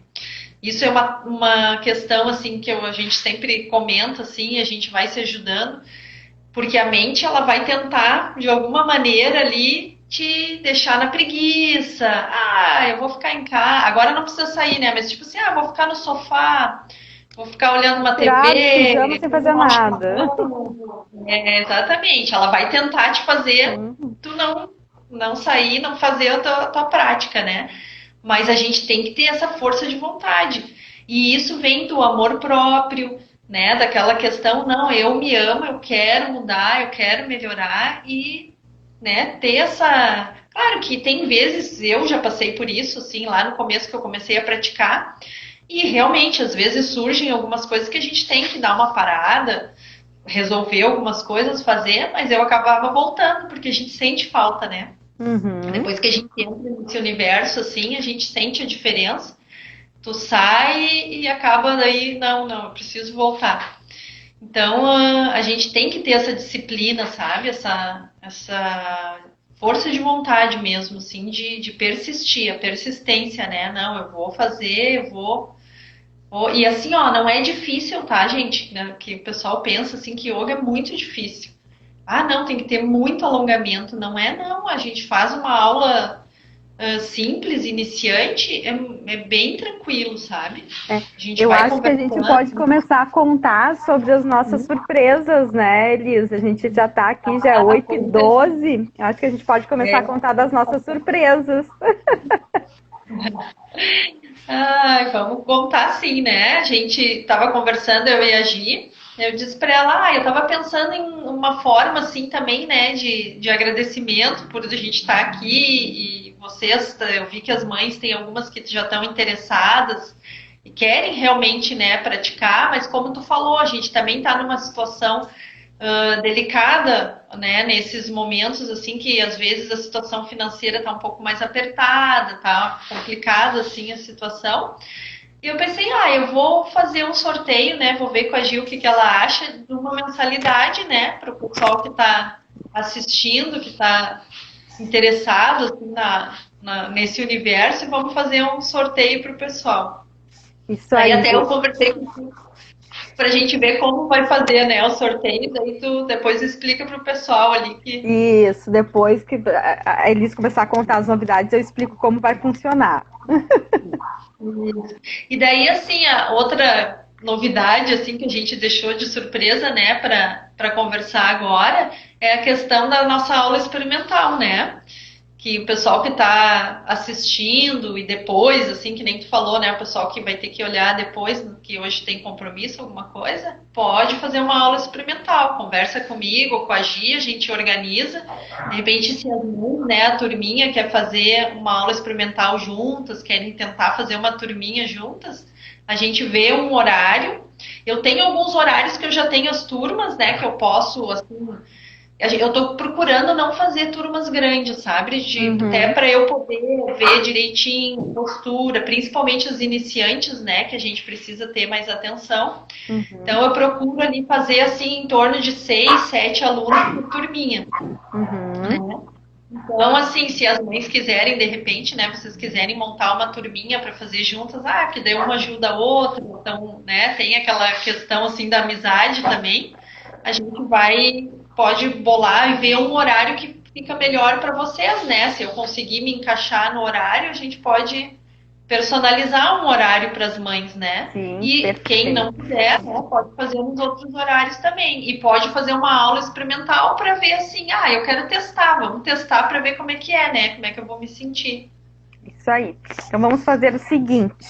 isso é uma questão, assim, que a gente sempre comenta, assim, a gente vai se ajudando, porque a mente, ela vai tentar, de alguma maneira ali, te deixar na preguiça. Ah, eu vou ficar em casa. Agora não precisa sair, né? Mas tipo assim, vou ficar no sofá, vou ficar olhando uma TV. Sem fazer nada. Exatamente. Ela vai tentar te fazer tu não sair, não fazer a tua prática, né? Mas a gente tem que ter essa força de vontade. E isso vem do amor próprio, né? Daquela questão, não, eu me amo, eu quero mudar, eu quero melhorar e, né, ter essa... Claro que tem vezes, eu já passei por isso, assim, lá no começo que eu comecei a praticar, e realmente, às vezes surgem algumas coisas que a gente tem que dar uma parada, resolver algumas coisas, fazer, mas eu acabava voltando, porque a gente sente falta, né? Depois que a gente entra nesse universo, assim, a gente sente a diferença. Tu sai e acaba daí, não, eu preciso voltar. Então, a gente tem que ter essa disciplina, sabe? Essa força de vontade mesmo, assim, de persistir, a persistência, né? Não, eu vou fazer, eu vou... E assim, ó, não é difícil, tá, gente? Né? Que o pessoal pensa, assim, que yoga é muito difícil. Ah, não, tem que ter muito alongamento. Não é, não. A gente faz uma aula simples, iniciante, é bem tranquilo, sabe? Eu acho que a gente pode começar a contar sobre as nossas surpresas, né, Elis? A gente já tá aqui, já é 8h12. Acho que a gente pode começar a contar das nossas surpresas. Vamos contar sim, né? A gente tava conversando, eu e a Gi, eu disse pra ela, eu tava pensando em uma forma assim também, né, de agradecimento por a gente estar aqui e vocês, eu vi que as mães têm algumas que já estão interessadas e querem realmente, né, praticar, mas como tu falou, a gente também tá numa situação delicada, né, nesses momentos assim que às vezes a situação financeira está um pouco mais apertada, tá complicada assim a situação. E eu pensei, eu vou fazer um sorteio, né, vou ver com a Gil o que ela acha de uma mensalidade, né, para o pessoal que está assistindo, que está interessado assim, nesse universo, e vamos fazer um sorteio para o pessoal. Isso aí. Até eu conversei com pra gente ver como vai fazer, né, o sorteio, daí tu depois explica pro pessoal ali que... Isso, depois que eles começar a contar as novidades, eu explico como vai funcionar. Isso. E daí, assim, a outra novidade, assim, que a gente deixou de surpresa, né, pra conversar agora, é a questão da nossa aula experimental, né? Que o pessoal que está assistindo e depois, assim, que nem tu falou, né, o pessoal que vai ter que olhar depois, que hoje tem compromisso, alguma coisa, pode fazer uma aula experimental, conversa comigo, com a Gia, a gente organiza, de repente se as mães, né, a turminha quer fazer uma aula experimental juntas, querem tentar fazer uma turminha juntas, a gente vê um horário, eu tenho alguns horários que eu já tenho as turmas, né, que eu posso, assim... Eu tô procurando não fazer turmas grandes, sabe? Até para eu poder ver direitinho postura, principalmente os iniciantes, né? Que a gente precisa ter mais atenção. Então eu procuro ali fazer assim em torno de 6, 7 alunos por turminha. Né? Então, assim, se as mães quiserem, de repente, né? Vocês quiserem montar uma turminha para fazer juntas, que daí uma ajuda a outra. Então, né? Tem aquela questão assim da amizade também. A gente pode bolar e ver um horário que fica melhor para vocês, né? Se eu conseguir me encaixar no horário, a gente pode personalizar um horário para as mães, né? Sim, e perfeito. Quem não quiser, né, pode fazer nos outros horários também. E pode fazer uma aula experimental para ver assim, eu quero testar, vamos testar para ver como é que é, né? Como é que eu vou me sentir. Isso aí. Então vamos fazer o seguinte.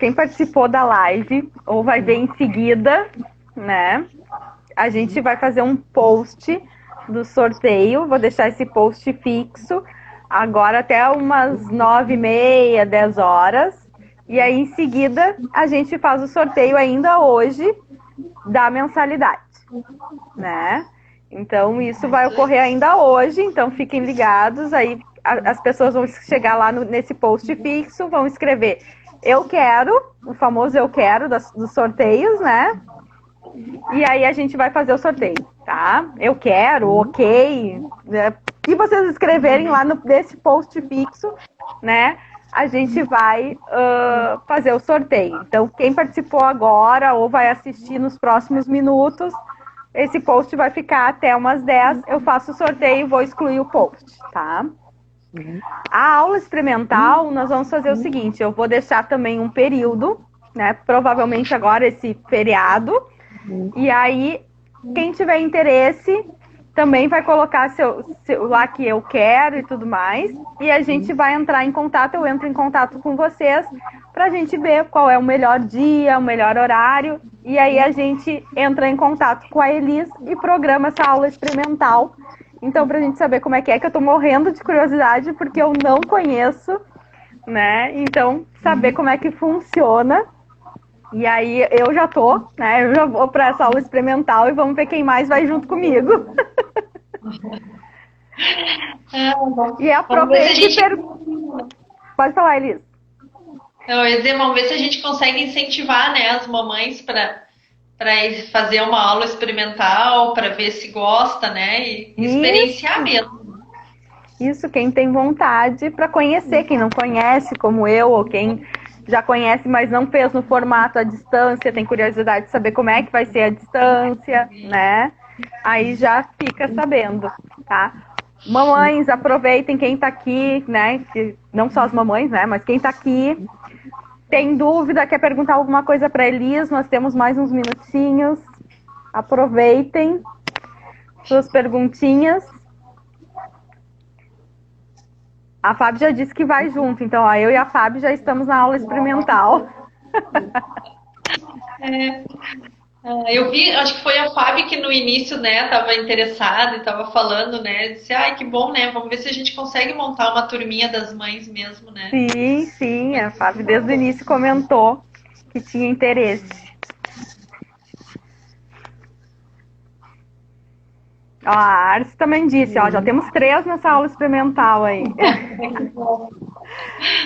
Quem participou da live ou vai ver em seguida, né? A gente vai fazer um post do sorteio. Vou deixar esse post fixo agora até umas 9h30, 10 horas. E aí, em seguida, a gente faz o sorteio ainda hoje da mensalidade, né? Então, isso vai ocorrer ainda hoje. Então, fiquem ligados. Aí, as pessoas vão chegar lá nesse post fixo, vão escrever eu quero, o famoso eu quero dos sorteios, né? E aí a gente vai fazer o sorteio, tá? Eu quero, ok. Né? Se vocês escreverem lá nesse post fixo, né? A gente vai fazer o sorteio. Então, quem participou agora ou vai assistir nos próximos minutos, esse post vai ficar até umas 10. Eu faço o sorteio e vou excluir o post, tá? A aula experimental, nós vamos fazer o seguinte, eu vou deixar também um período, né? Provavelmente agora esse feriado. E aí, quem tiver interesse, também vai colocar lá que eu quero e tudo mais. E a gente vai entrar em contato, eu entro em contato com vocês, pra gente ver qual é o melhor dia, o melhor horário. E aí a gente entra em contato com a Elis e programa essa aula experimental. Então, pra gente saber como é, que eu tô morrendo de curiosidade, porque eu não conheço, né? Então, saber como é que funciona. E aí, eu já tô, né? Eu já vou pra essa aula experimental e vamos ver quem mais vai junto comigo. E aproveite Pode falar, Elis. Eu ia dizer, vamos ver se a gente consegue incentivar, né, as mamães para fazer uma aula experimental, para ver se gosta, né, e experienciar mesmo. Isso, quem tem vontade para conhecer, quem não conhece, como eu, ou quem já conhece, mas não fez no formato à distância, tem curiosidade de saber como é que vai ser a distância, né? Aí já fica sabendo, tá? Mamães, aproveitem quem tá aqui, né? Não só as mamães, né? Mas quem tá aqui, tem dúvida, quer perguntar alguma coisa para Elis, nós temos mais uns minutinhos. Aproveitem suas perguntinhas. A Fábio já disse que vai junto, então ó, eu e a Fábio já estamos na aula experimental. Eu vi, acho que foi a Fábio que no início, né, estava interessada e estava falando, né, disse, que bom, né, vamos ver se a gente consegue montar uma turminha das mães mesmo, né. Sim, a Fábio desde o início comentou que tinha interesse. Ó, a Arce também disse, ó, já temos 3 nessa aula experimental aí.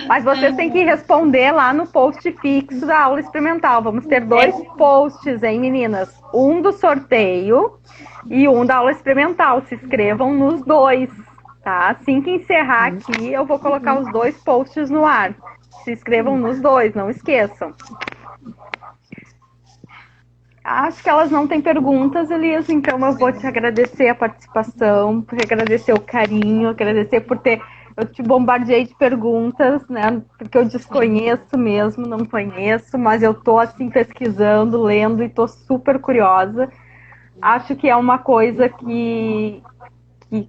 Mas vocês têm que responder lá no post fixo da aula experimental. Vamos ter 2 posts, hein, meninas? Um do sorteio e um da aula experimental. Se inscrevam nos 2, tá? Assim que encerrar aqui, eu vou colocar os 2 posts no ar. Se inscrevam nos 2, não esqueçam. Acho que elas não têm perguntas, Elias, então eu vou te agradecer a participação, por agradecer o carinho, agradecer por ter... Eu te bombardeei de perguntas, né? Porque eu desconheço mesmo, não conheço, mas eu tô assim pesquisando, lendo e tô super curiosa. Acho que é uma coisa que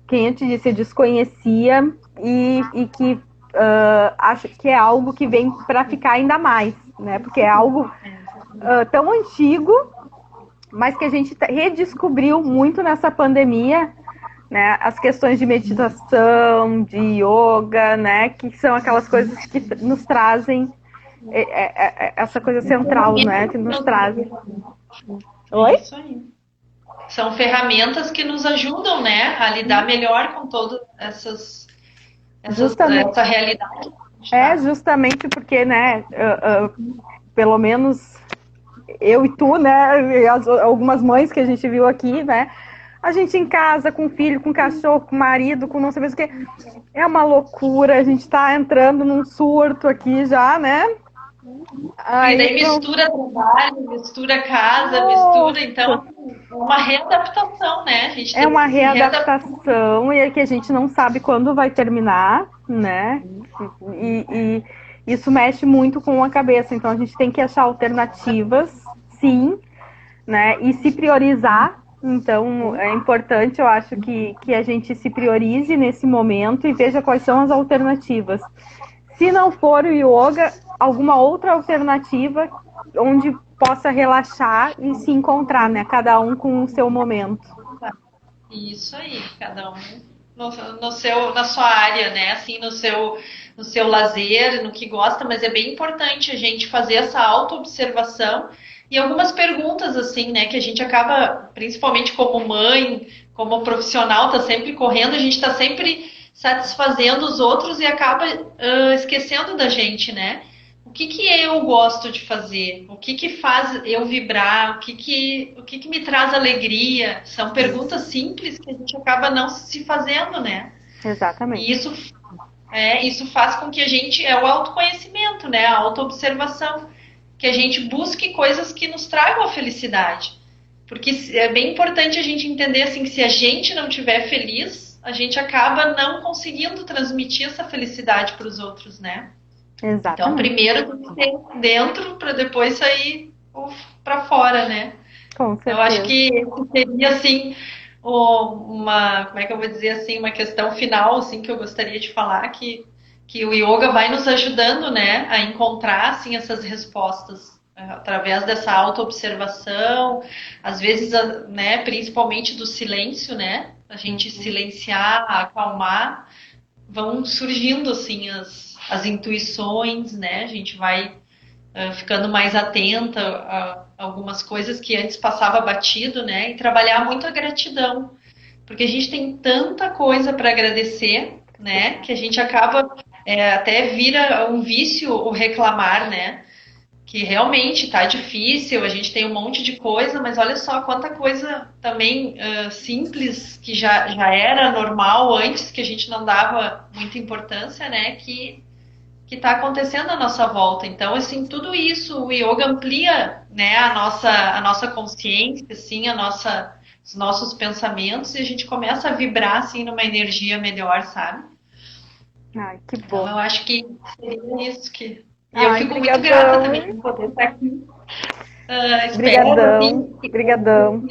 quem eu te disse, eu desconhecia e que acho que é algo que vem para ficar ainda mais, né? Porque é algo tão antigo, mas que a gente redescobriu muito nessa pandemia, né? As questões de meditação, de yoga, né? Que são aquelas coisas que nos trazem essa coisa central, né? Que nos trazem. Oi? Isso aí. São ferramentas que nos ajudam, né? A lidar melhor com todas essa realidade. Justamente porque, né? Pelo menos eu e tu, né? E algumas mães que a gente viu aqui, né? A gente em casa, com filho, com cachorro, com marido, com não sei mais o que. É uma loucura, a gente tá entrando num surto aqui já, né? Aí, e daí mistura trabalho, mistura casa, mistura, então uma readaptação, né? A gente É uma readaptação e é que a gente não sabe quando vai terminar, né? E isso mexe muito com a cabeça. Então a gente tem que achar alternativas, sim, né? E se priorizar. Então é importante, eu acho, que a gente se priorize nesse momento e veja quais são as alternativas. Se não for o yoga, alguma outra alternativa onde possa relaxar e se encontrar, né? Cada um com o seu momento. Isso aí, cada um no seu, na sua área, né? Assim, no seu lazer, no que gosta, mas é bem importante a gente fazer essa autoobservação e algumas perguntas, assim, né? Que a gente acaba, principalmente como mãe, como profissional, tá sempre correndo, a gente tá sempre satisfazendo os outros e acaba esquecendo da gente, né? O que que eu gosto de fazer? O que que faz eu vibrar? O que que me traz alegria? São perguntas simples que a gente acaba não se fazendo, né? Exatamente. E isso faz com que a gente, é o autoconhecimento, né? A autoobservação, que a gente busque coisas que nos tragam a felicidade. Porque é bem importante a gente entender assim que se a gente não estiver feliz, a gente acaba não conseguindo transmitir essa felicidade para os outros, né? Exatamente. Então, primeiro tem dentro para depois sair para fora, né? Com certeza. Eu acho que seria assim uma, como é que eu vou dizer assim, uma questão final assim que eu gostaria de falar que o yoga vai nos ajudando, né, a encontrar assim essas respostas através dessa autoobservação, às vezes, né, principalmente do silêncio, né? A gente silenciar, acalmar, vão surgindo assim as intuições, né? A gente vai ficando mais atenta a algumas coisas que antes passava batido, né? E trabalhar muito a gratidão, porque a gente tem tanta coisa para agradecer, né? Que a gente acaba até vira um vício o reclamar, né? Que realmente tá difícil, a gente tem um monte de coisa, mas olha só quanta coisa também simples que já era normal antes, que a gente não dava muita importância, né? Que está acontecendo à nossa volta. Então, assim, tudo isso, o yoga amplia, né, a nossa consciência, assim, os nossos pensamentos e a gente começa a vibrar, assim, numa energia melhor, sabe? Ai, que bom. Então, eu acho que seria isso que... E eu fico muito grata também por poder estar aqui. Obrigadão.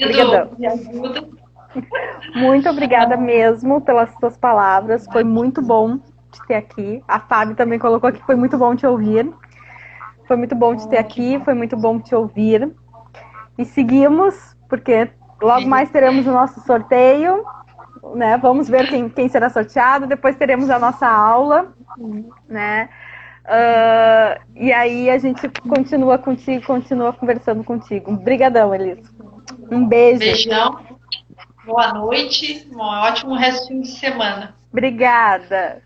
Muito obrigada mesmo pelas suas palavras. Foi muito bom te ter aqui. A Fábio também colocou aqui que foi muito bom te ouvir. Foi muito bom te ter aqui, foi muito bom te ouvir. E seguimos, porque logo mais teremos o nosso sorteio, né? Vamos ver quem será sorteado. Depois teremos a nossa aula, né? E aí a gente continua contigo, continua conversando contigo. Obrigadão, Elis. Um beijo. Beijão. Boa noite. Um ótimo restinho de semana. Obrigada.